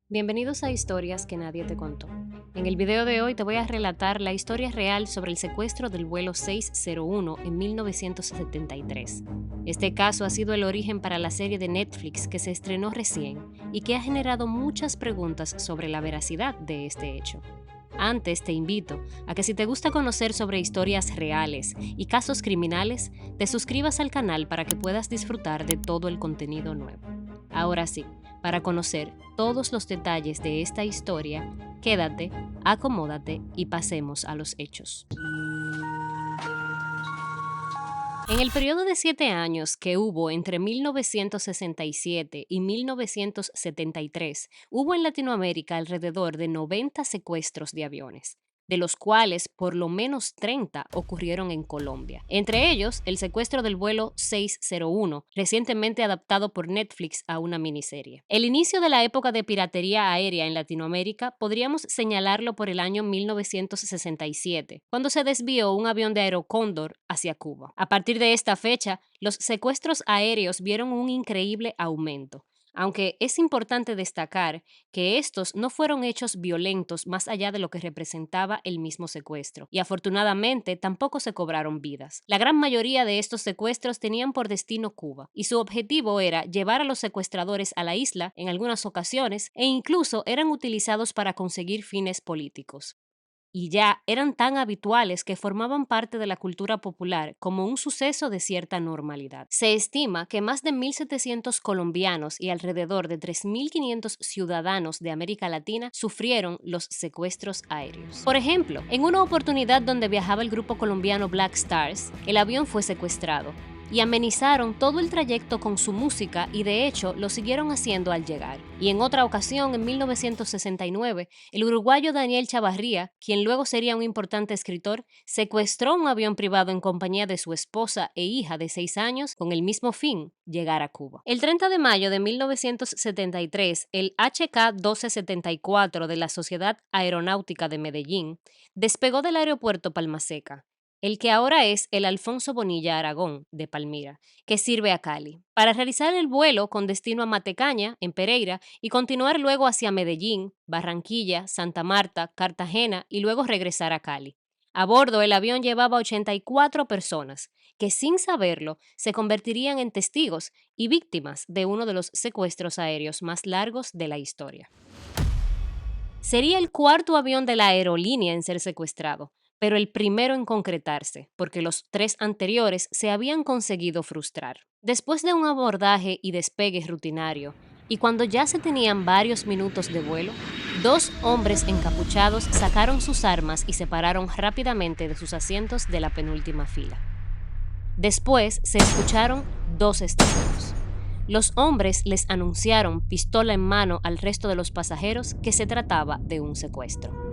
Bienvenidos a Historias que nadie te contó. En el video de hoy te voy a relatar la historia real sobre el secuestro del vuelo 601 en 1973. Este caso ha sido el origen para la serie de Netflix que se estrenó recién y que ha generado muchas preguntas sobre la veracidad de este hecho. Antes te invito a que si te gusta conocer sobre historias reales y casos criminales, te suscribas al canal para que puedas disfrutar de todo el contenido nuevo. Ahora sí, para conocer todos los detalles de esta historia, quédate, acomódate y pasemos a los hechos. En el periodo de 7 años que hubo entre 1967 y 1973, hubo en Latinoamérica alrededor de 90 secuestros de aviones, de los cuales por lo menos 30 ocurrieron en Colombia. Entre ellos, el secuestro del vuelo 601, recientemente adaptado por Netflix a una miniserie. El inicio de la época de piratería aérea en Latinoamérica podríamos señalarlo por el año 1967, cuando se desvió un avión de Aerocóndor hacia Cuba. A partir de esta fecha, los secuestros aéreos vieron un increíble aumento, aunque es importante destacar que estos no fueron hechos violentos más allá de lo que representaba el mismo secuestro, y afortunadamente tampoco se cobraron vidas. La gran mayoría de estos secuestros tenían por destino Cuba, y su objetivo era llevar a los secuestradores a la isla en algunas ocasiones, e incluso eran utilizados para conseguir fines políticos y ya eran tan habituales que formaban parte de la cultura popular como un suceso de cierta normalidad. Se estima que más de 1.700 colombianos y alrededor de 3.500 ciudadanos de América Latina sufrieron los secuestros aéreos. Por ejemplo, en una oportunidad donde viajaba el grupo colombiano Black Stars, el avión fue secuestrado y amenizaron todo el trayecto con su música y de hecho lo siguieron haciendo al llegar. Y en otra ocasión, en 1969, el uruguayo Daniel Chavarría, quien luego sería un importante escritor, secuestró un avión privado en compañía de su esposa e hija de 6 años con el mismo fin, llegar a Cuba. El 30 de mayo de 1973, el HK-1274 de la Sociedad Aeronáutica de Medellín despegó del aeropuerto Palmaseca, el que ahora es el Alfonso Bonilla Aragón de Palmira, que sirve a Cali, para realizar el vuelo con destino a Matecaña, en Pereira, y continuar luego hacia Medellín, Barranquilla, Santa Marta, Cartagena y luego regresar a Cali. A bordo, el avión llevaba 84 personas, que sin saberlo se convertirían en testigos y víctimas de uno de los secuestros aéreos más largos de la historia. Sería el cuarto avión de la aerolínea en ser secuestrado, pero el primero en concretarse, porque los 3 anteriores se habían conseguido frustrar. Después de un abordaje y despegue rutinario, y cuando ya se tenían varios minutos de vuelo, 2 hombres encapuchados sacaron sus armas y se pararon rápidamente de sus asientos de la penúltima fila. Después se escucharon 2 estímulos. Los hombres les anunciaron, pistola en mano, al resto de los pasajeros que se trataba de un secuestro.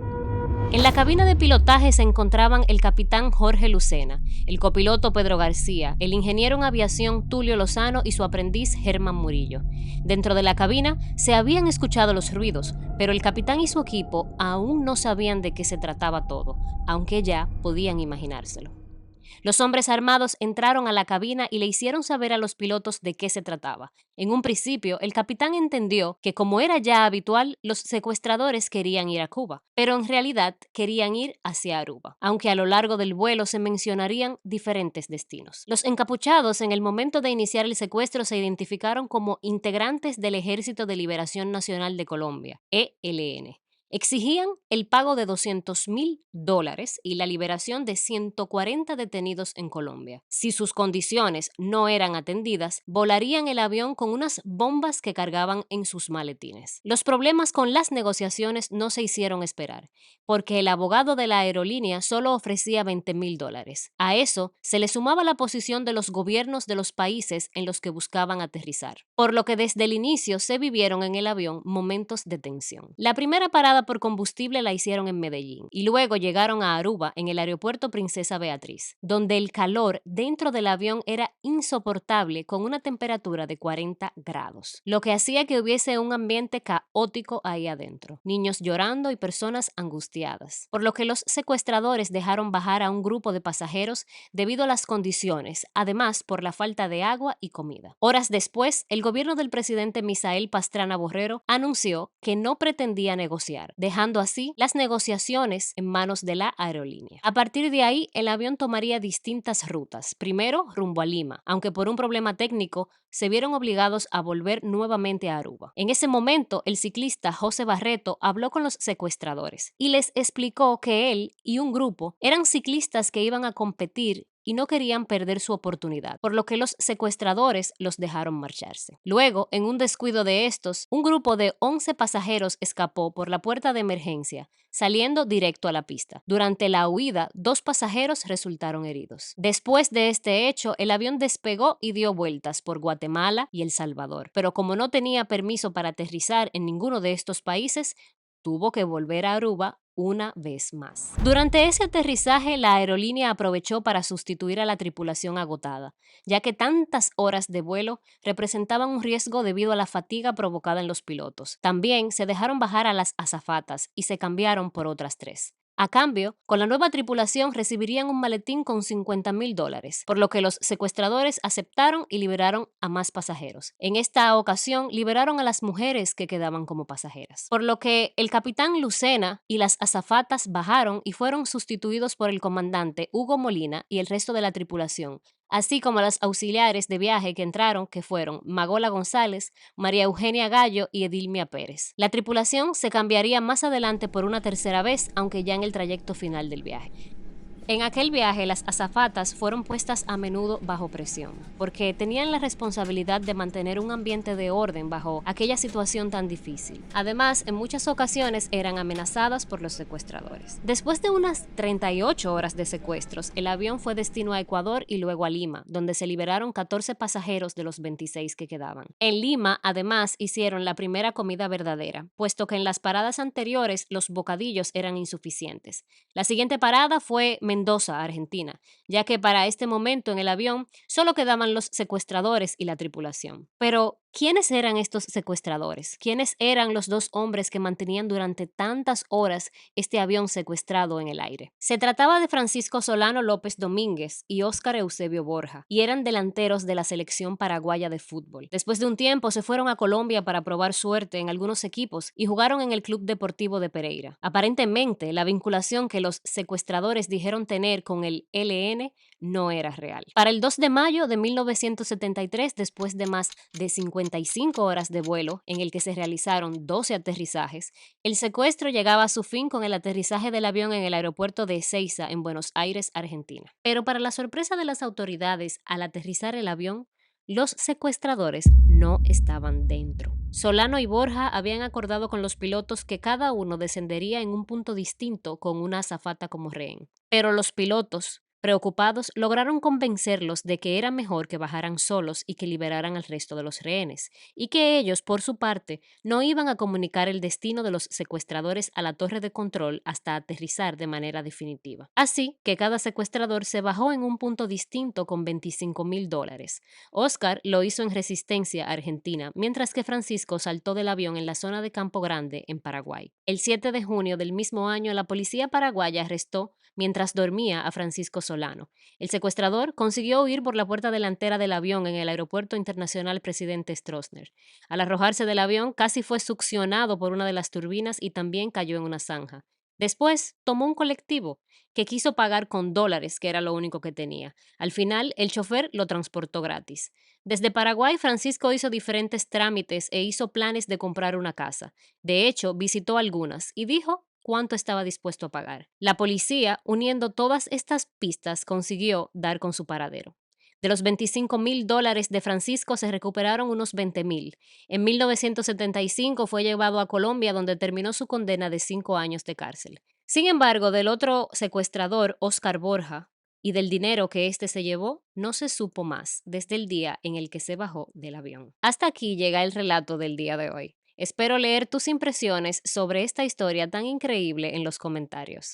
En la cabina de pilotaje se encontraban el capitán Jorge Lucena, el copiloto Pedro García, el ingeniero en aviación Tulio Lozano y su aprendiz Germán Murillo. Dentro de la cabina se habían escuchado los ruidos, pero el capitán y su equipo aún no sabían de qué se trataba todo, aunque ya podían imaginárselo. Los hombres armados entraron a la cabina y le hicieron saber a los pilotos de qué se trataba. En un principio, el capitán entendió que, como era ya habitual, los secuestradores querían ir a Cuba, pero en realidad querían ir hacia Aruba, aunque a lo largo del vuelo se mencionarían diferentes destinos. Los encapuchados en el momento de iniciar el secuestro se identificaron como integrantes del Ejército de Liberación Nacional de Colombia, ELN. Exigían el pago de $200.000 y la liberación de 140 detenidos en Colombia. Si sus condiciones no eran atendidas, volarían el avión con unas bombas que cargaban en sus maletines. Los problemas con las negociaciones no se hicieron esperar, porque el abogado de la aerolínea solo ofrecía $20.000. A eso se le sumaba la posición de los gobiernos de los países en los que buscaban aterrizar, por lo que desde el inicio se vivieron en el avión momentos de tensión. La primera parada por combustible la hicieron en Medellín y luego llegaron a Aruba en el aeropuerto Princesa Beatriz, donde el calor dentro del avión era insoportable con una temperatura de 40 grados, lo que hacía que hubiese un ambiente caótico ahí adentro, niños llorando y personas angustiadas, por lo que los secuestradores dejaron bajar a un grupo de pasajeros debido a las condiciones, además por la falta de agua y comida. Horas después, el gobierno del presidente Misael Pastrana Borrero anunció que no pretendía negociar, dejando así las negociaciones en manos de la aerolínea. A partir de ahí, el avión tomaría distintas rutas, primero rumbo a Lima, aunque por un problema técnico se vieron obligados a volver nuevamente a Aruba. En ese momento, el ciclista José Barreto habló con los secuestradores y les explicó que él y un grupo eran ciclistas que iban a competir y no querían perder su oportunidad, por lo que los secuestradores los dejaron marcharse. Luego, en un descuido de estos, un grupo de 11 pasajeros escapó por la puerta de emergencia, saliendo directo a la pista. Durante la huida, 2 pasajeros resultaron heridos. Después de este hecho, el avión despegó y dio vueltas por Guatemala y El Salvador, pero como no tenía permiso para aterrizar en ninguno de estos países, tuvo que volver a Aruba una vez más. Durante ese aterrizaje, la aerolínea aprovechó para sustituir a la tripulación agotada, ya que tantas horas de vuelo representaban un riesgo debido a la fatiga provocada en los pilotos. También se dejaron bajar a las azafatas y se cambiaron por otras 3. A cambio, con la nueva tripulación recibirían un maletín con $50,000, por lo que los secuestradores aceptaron y liberaron a más pasajeros. En esta ocasión, liberaron a las mujeres que quedaban como pasajeras, por lo que el capitán Lucena y las azafatas bajaron y fueron sustituidos por el comandante Hugo Molina y el resto de la tripulación, así como las auxiliares de viaje que entraron, que fueron Magola González, María Eugenia Gallo y Edilmia Pérez. La tripulación se cambiaría más adelante por una tercera vez, aunque ya en el trayecto final del viaje. En aquel viaje, las azafatas fueron puestas a menudo bajo presión, porque tenían la responsabilidad de mantener un ambiente de orden bajo aquella situación tan difícil. Además, en muchas ocasiones eran amenazadas por los secuestradores. Después de unas 38 horas de secuestros, el avión fue destino a Ecuador y luego a Lima, donde se liberaron 14 pasajeros de los 26 que quedaban. En Lima, además, hicieron la primera comida verdadera, puesto que en las paradas anteriores los bocadillos eran insuficientes. La siguiente parada fue Mendoza, Argentina, ya que para este momento en el avión solo quedaban los secuestradores y la tripulación. Pero, ¿quiénes eran estos secuestradores? ¿Quiénes eran los 2 hombres que mantenían durante tantas horas este avión secuestrado en el aire? Se trataba de Francisco Solano López Domínguez y Óscar Eusebio Borja, y eran delanteros de la selección paraguaya de fútbol. Después de un tiempo se fueron a Colombia para probar suerte en algunos equipos y jugaron en el Club Deportivo de Pereira. Aparentemente, la vinculación que los secuestradores dijeron tener con el ELN no era real. Para el 2 de mayo de 1973, después de más de 55 horas de vuelo, en el que se realizaron 12 aterrizajes, el secuestro llegaba a su fin con el aterrizaje del avión en el aeropuerto de Ezeiza, en Buenos Aires, Argentina. Pero para la sorpresa de las autoridades, al aterrizar el avión, los secuestradores no estaban dentro. Solano y Borja habían acordado con los pilotos que cada uno descendería en un punto distinto con una azafata como rehén. Pero los pilotos, preocupados, lograron convencerlos de que era mejor que bajaran solos y que liberaran al resto de los rehenes, y que ellos, por su parte, no iban a comunicar el destino de los secuestradores a la torre de control hasta aterrizar de manera definitiva. Así que cada secuestrador se bajó en un punto distinto con $25,000. Oscar lo hizo en Resistencia, Argentina, mientras que Francisco saltó del avión en la zona de Campo Grande, en Paraguay. El 7 de junio del mismo año, la policía paraguaya arrestó mientras dormía a Francisco Solano. El secuestrador consiguió huir por la puerta delantera del avión en el Aeropuerto Internacional Presidente Stroessner. Al arrojarse del avión, casi fue succionado por una de las turbinas y también cayó en una zanja. Después, tomó un colectivo que quiso pagar con dólares, que era lo único que tenía. Al final, el chofer lo transportó gratis. Desde Paraguay, Francisco hizo diferentes trámites e hizo planes de comprar una casa. De hecho, visitó algunas y dijo cuánto estaba dispuesto a pagar. La policía, uniendo todas estas pistas, consiguió dar con su paradero. De los $25,000 de Francisco se recuperaron unos 20,000. En 1975 fue llevado a Colombia, donde terminó su condena de 5 años de cárcel. Sin embargo, del otro secuestrador, Óscar Borja, y del dinero que éste se llevó, no se supo más desde el día en el que se bajó del avión. Hasta aquí llega el relato del día de hoy. Espero leer tus impresiones sobre esta historia tan increíble en los comentarios.